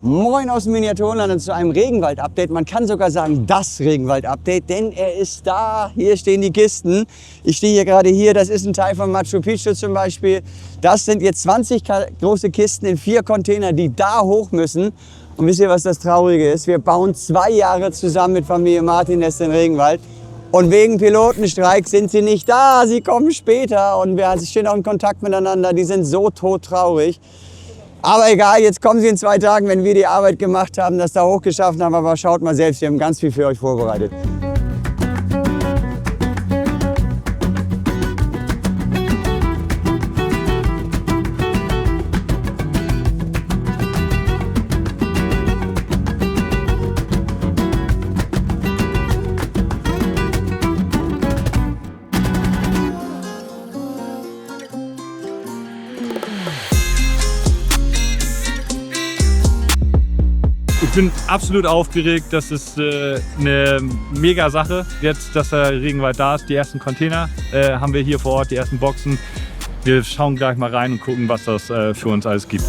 Moin aus dem Miniaturenland und zu einem Regenwald-Update. Man kann sogar sagen, das Regenwald-Update, denn er ist da. Hier stehen die Kisten. Ich stehe hier gerade hier, das ist ein Teil von Machu Picchu zum Beispiel. Das sind jetzt 20 große Kisten in 4 Container, die da hoch müssen. Und wisst ihr, was das Traurige ist? Wir bauen 2 Jahre zusammen mit Familie Martinez den Regenwald. Und wegen Pilotenstreik sind sie nicht da, sie kommen später. Und wir stehen auch in Kontakt miteinander, die sind so todtraurig. Aber egal, jetzt kommen sie in 2 Tagen, wenn wir die Arbeit gemacht haben, das da hochgeschaffen haben. Aber schaut mal selbst, wir haben ganz viel für euch vorbereitet. Ich bin absolut aufgeregt, das ist eine mega Sache, jetzt, dass der Regenwald da ist. Die ersten Container haben wir hier vor Ort, die ersten Boxen. Wir schauen gleich mal rein und gucken, was das für uns alles gibt.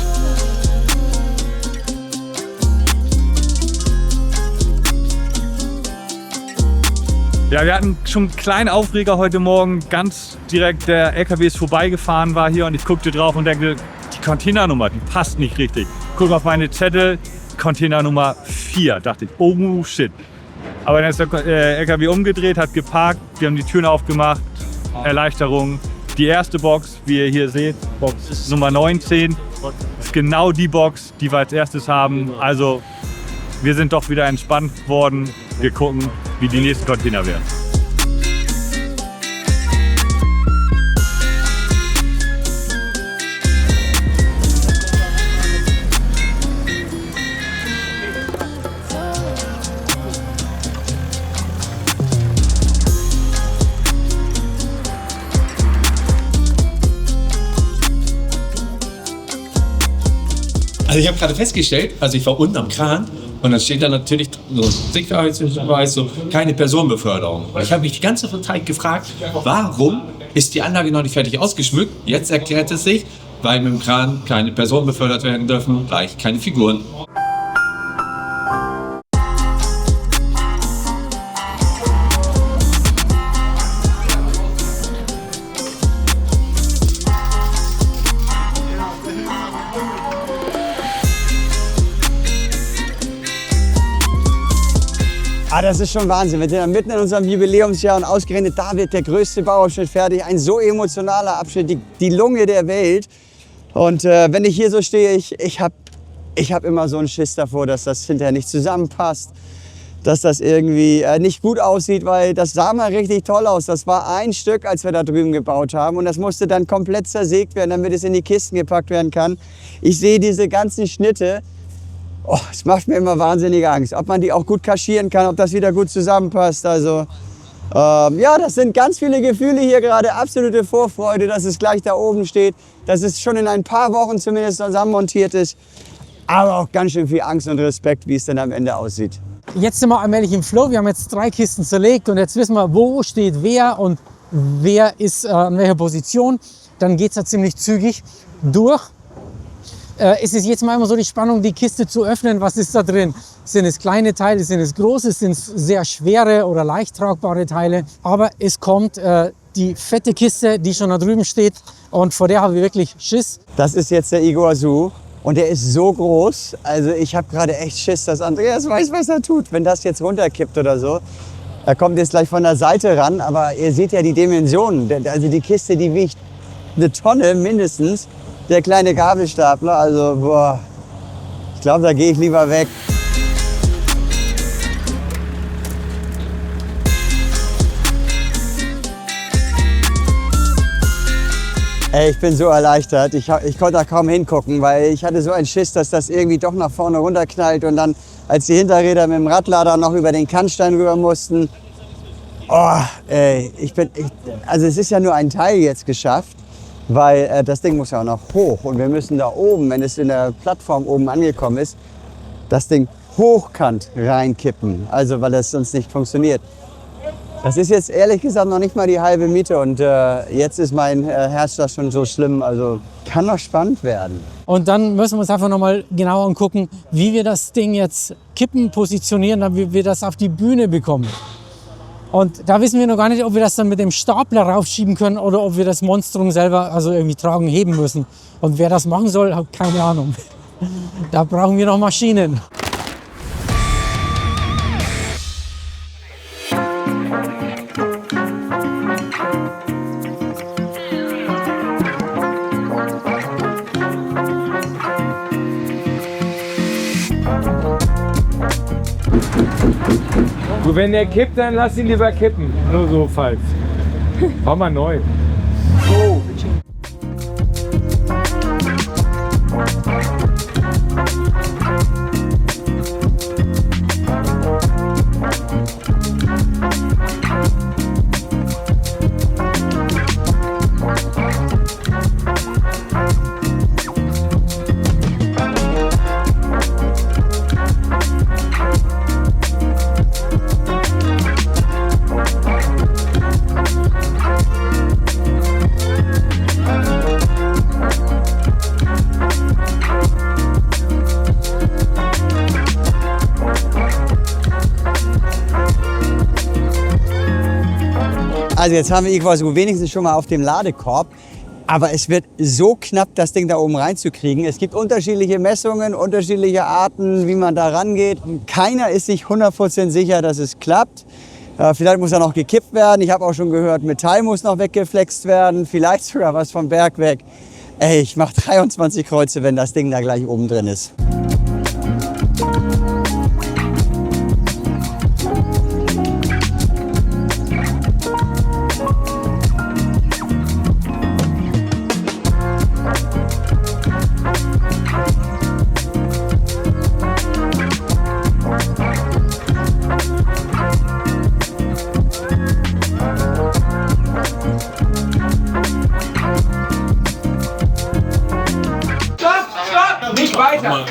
Ja, wir hatten schon einen kleinen Aufreger heute Morgen. Ganz direkt der LKW ist vorbeigefahren, war hier und ich guckte drauf und denke, die Containernummer, die passt nicht richtig. Guck auf meine Zettel. Container Nummer 4, dachte ich, oh shit. Aber dann ist der LKW umgedreht, hat geparkt, wir haben die Türen aufgemacht, Erleichterung. Die erste Box, wie ihr hier seht, Box Nummer 19, ist genau die Box, die wir als erstes haben. Also wir sind doch wieder entspannt worden. Wir gucken, wie die nächsten Container werden. Also ich habe gerade festgestellt, also ich war unten am Kran und dann steht da natürlich so Sicherheitshinweis, so keine Personenbeförderung. Und ich habe mich die ganze Zeit gefragt, warum ist die Anlage noch nicht fertig ausgeschmückt? Jetzt erklärt es sich, weil mit dem Kran keine Personen befördert werden dürfen, gleich keine Figuren. Das ist schon Wahnsinn. Wir sind ja mitten in unserem Jubiläumsjahr und ausgerechnet da wird der größte Bauabschnitt fertig. Ein so emotionaler Abschnitt, die Lunge der Welt. Und wenn ich hier so stehe, ich hab immer so einen Schiss davor, dass das hinterher nicht zusammenpasst. Dass das irgendwie nicht gut aussieht, weil das sah mal richtig toll aus. Das war ein Stück, als wir da drüben gebaut haben. Und das musste dann komplett zersägt werden, damit es in die Kisten gepackt werden kann. Ich sehe diese ganzen Schnitte. Oh, es macht mir immer wahnsinnige Angst, ob man die auch gut kaschieren kann, ob das wieder gut zusammenpasst. Also ja, das sind ganz viele Gefühle hier gerade, absolute Vorfreude, dass es gleich da oben steht, dass es schon in ein paar Wochen zumindest zusammenmontiert ist, aber auch ganz schön viel Angst und Respekt, wie es dann am Ende aussieht. Jetzt sind wir allmählich im Flow, wir haben jetzt 3 Kisten zerlegt und jetzt wissen wir, wo steht wer und wer ist an welcher Position. Dann geht es ja ziemlich zügig durch. Es ist jetzt mal immer so die Spannung, die Kiste zu öffnen. Was ist da drin? Sind es kleine Teile, sind es große, sind es sehr schwere oder leicht tragbare Teile? Aber es kommt die fette Kiste, die schon da drüben steht und vor der habe ich wirklich Schiss. Das ist jetzt der Iguazu und der ist so groß. Also ich habe gerade echt Schiss, dass Andreas weiß, was er tut, wenn das jetzt runterkippt oder so. Er kommt jetzt gleich von der Seite ran, aber ihr seht ja die Dimensionen. Also die Kiste, die wiegt 1 Tonne mindestens. Der kleine Gabelstapler, also boah, ich glaube, da gehe ich lieber weg. Ey, ich bin so erleichtert, ich konnte da kaum hingucken, weil ich hatte so einen Schiss, dass das irgendwie doch nach vorne runterknallt und dann, als die Hinterräder mit dem Radlader noch über den Kannstein rüber mussten, oh, ey, also es ist ja nur ein Teil jetzt geschafft. Weil das Ding muss ja auch noch hoch und wir müssen da oben, wenn es in der Plattform oben angekommen ist, das Ding hochkant reinkippen, also weil das sonst nicht funktioniert. Das ist jetzt ehrlich gesagt noch nicht mal die halbe Miete und jetzt ist mein Herzschlag schon so schlimm, also kann noch spannend werden. Und dann müssen wir uns einfach nochmal genau angucken, wie wir das Ding jetzt kippen, positionieren, damit wir das auf die Bühne bekommen. Und da wissen wir noch gar nicht, ob wir das dann mit dem Stapler raufschieben können oder ob wir das Monstrum selber also irgendwie tragen, heben müssen. Und wer das machen soll, hat keine Ahnung. Da brauchen wir noch Maschinen. Du, wenn der kippt, dann lass ihn lieber kippen. Nur so falsch. Bau mal neu. Also jetzt haben wir quasi wenigstens schon mal auf dem Ladekorb. Aber es wird so knapp, das Ding da oben reinzukriegen. Es gibt unterschiedliche Messungen, unterschiedliche Arten, wie man da rangeht. Keiner ist sich 100% sicher, dass es klappt. Vielleicht muss er noch gekippt werden. Ich habe auch schon gehört, Metall muss noch weggeflext werden. Vielleicht sogar was vom Berg weg. Ey, ich mache 23 Kreuze, wenn das Ding da gleich oben drin ist. Nicht weiter!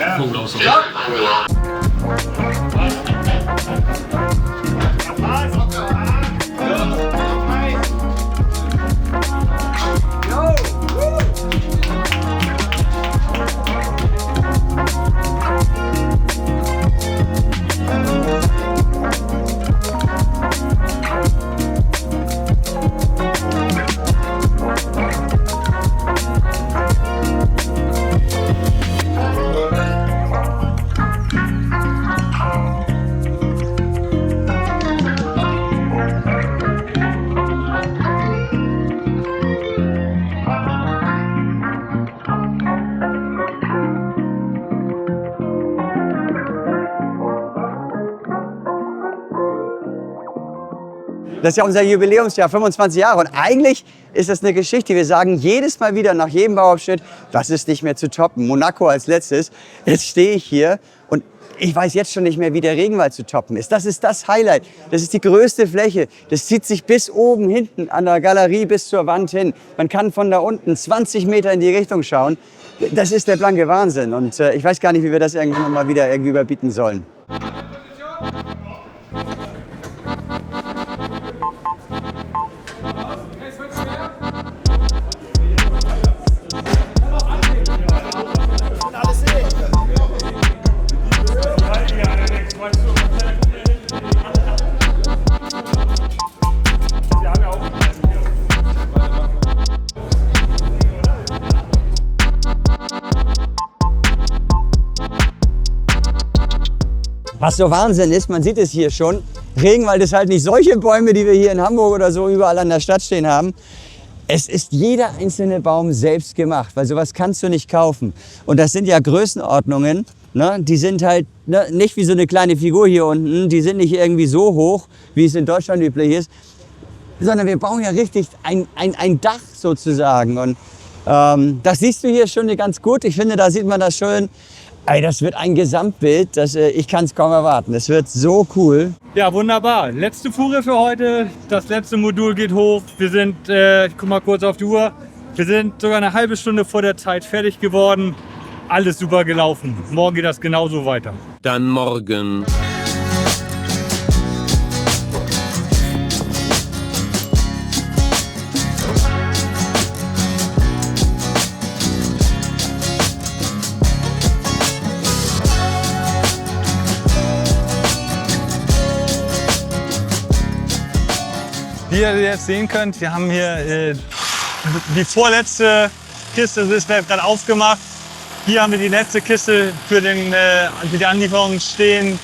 Das ist ja unser Jubiläumsjahr, 25 Jahre. Und eigentlich ist das eine Geschichte. Wir sagen jedes Mal wieder nach jedem Bauabschnitt, das ist nicht mehr zu toppen. Monaco als letztes. Jetzt stehe ich hier und ich weiß jetzt schon nicht mehr, wie der Regenwald zu toppen ist. Das ist das Highlight. Das ist die größte Fläche. Das zieht sich bis oben hinten an der Galerie bis zur Wand hin. Man kann von da unten 20 Meter in die Richtung schauen. Das ist der blanke Wahnsinn. Und ich weiß gar nicht, wie wir das irgendwann mal wieder irgendwie überbieten sollen. Was so Wahnsinn ist, man sieht es hier schon, Regenwald ist halt nicht solche Bäume, die wir hier in Hamburg oder so überall an der Stadt stehen haben. Es ist jeder einzelne Baum selbst gemacht, weil sowas kannst du nicht kaufen. Und das sind ja Größenordnungen, ne? Die sind halt nicht wie so eine kleine Figur hier unten, die sind nicht irgendwie so hoch, wie es in Deutschland üblich ist, sondern wir bauen ja richtig ein Dach sozusagen. Und das siehst du hier schon ganz gut. Ich finde, da sieht man das schön. Ey, das wird ein Gesamtbild, ich kann es kaum erwarten. Das wird so cool. Ja, wunderbar. Letzte Fuhre für heute. Das letzte Modul geht hoch. Wir sind, ich guck mal kurz auf die Uhr, wir sind sogar eine halbe Stunde vor der Zeit fertig geworden. Alles super gelaufen. Morgen geht das genauso weiter. Dann morgen. Wie ihr jetzt sehen könnt, wir haben hier die vorletzte Kiste, das ist gerade aufgemacht. Hier haben wir die letzte Kiste für die Anlieferung stehen.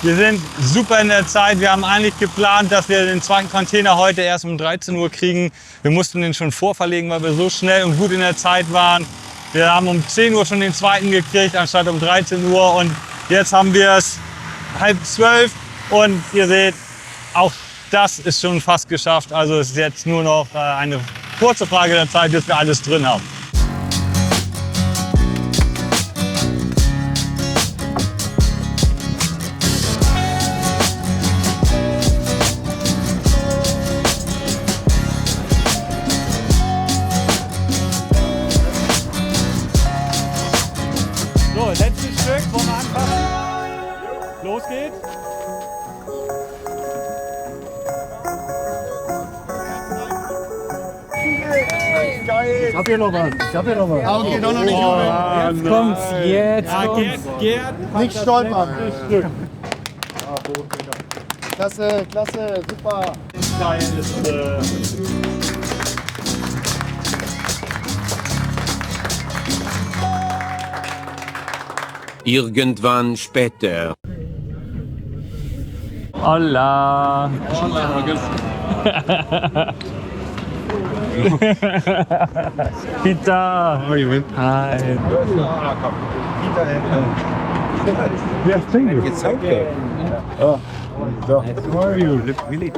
Wir sind super in der Zeit. Wir haben eigentlich geplant, dass wir den zweiten Container heute erst um 13 Uhr kriegen. Wir mussten den schon vorverlegen, weil wir so schnell und gut in der Zeit waren. Wir haben um 10 Uhr schon den zweiten gekriegt, anstatt um 13 Uhr. Und jetzt haben wir es 11:30 und ihr seht, auch das ist schon fast geschafft. Also es ist jetzt nur noch eine kurze Frage der Zeit, bis wir alles drin haben. So, letztes Stück, wollen wir anfassen? Los geht's. Okay, doch noch nicht. Jetzt kommt's, jetzt kommt's. Gerd. Nicht stolpern. Klasse, klasse, super. Teil ist, Irgendwann später. Hola. Peter. How are you, man? Hi. Yeah, thank you. It's okay. Oh, how are you? Really?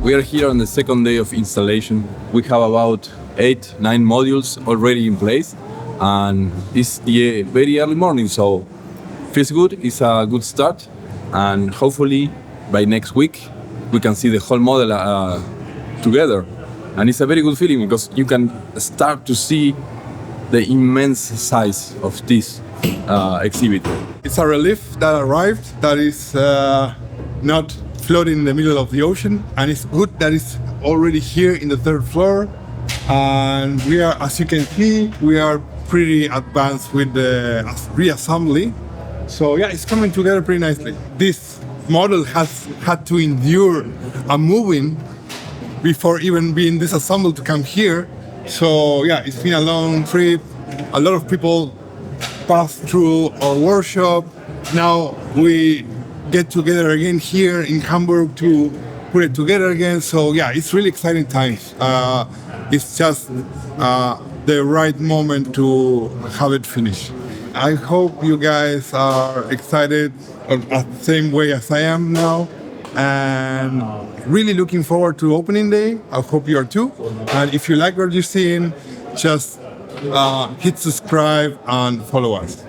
We are here on the second day of installation. We have about 8-9 modules already in place, and it's the very early morning, so feels good. It's a good start, and hopefully by next week we can see the whole model together. And it's a very good feeling because you can start to see the immense size of this exhibit. It's a relief that arrived that is not floating in the middle of the ocean, and it's good that it's already here in the third floor. And we are, as you can see, we are pretty advanced with the reassembly. So yeah, it's coming together pretty nicely. This model has had to endure a moving before even being disassembled to come here. So yeah, it's been a long trip. A lot of people passed through our workshop. Now we get together again here in Hamburg to put it together again. So yeah, it's really exciting times. It's just the right moment to have it finished. I hope you guys are excited the same way as I am now, and really looking forward to opening day. I hope you are too. And if you like what you're seeing, just hit subscribe and follow us.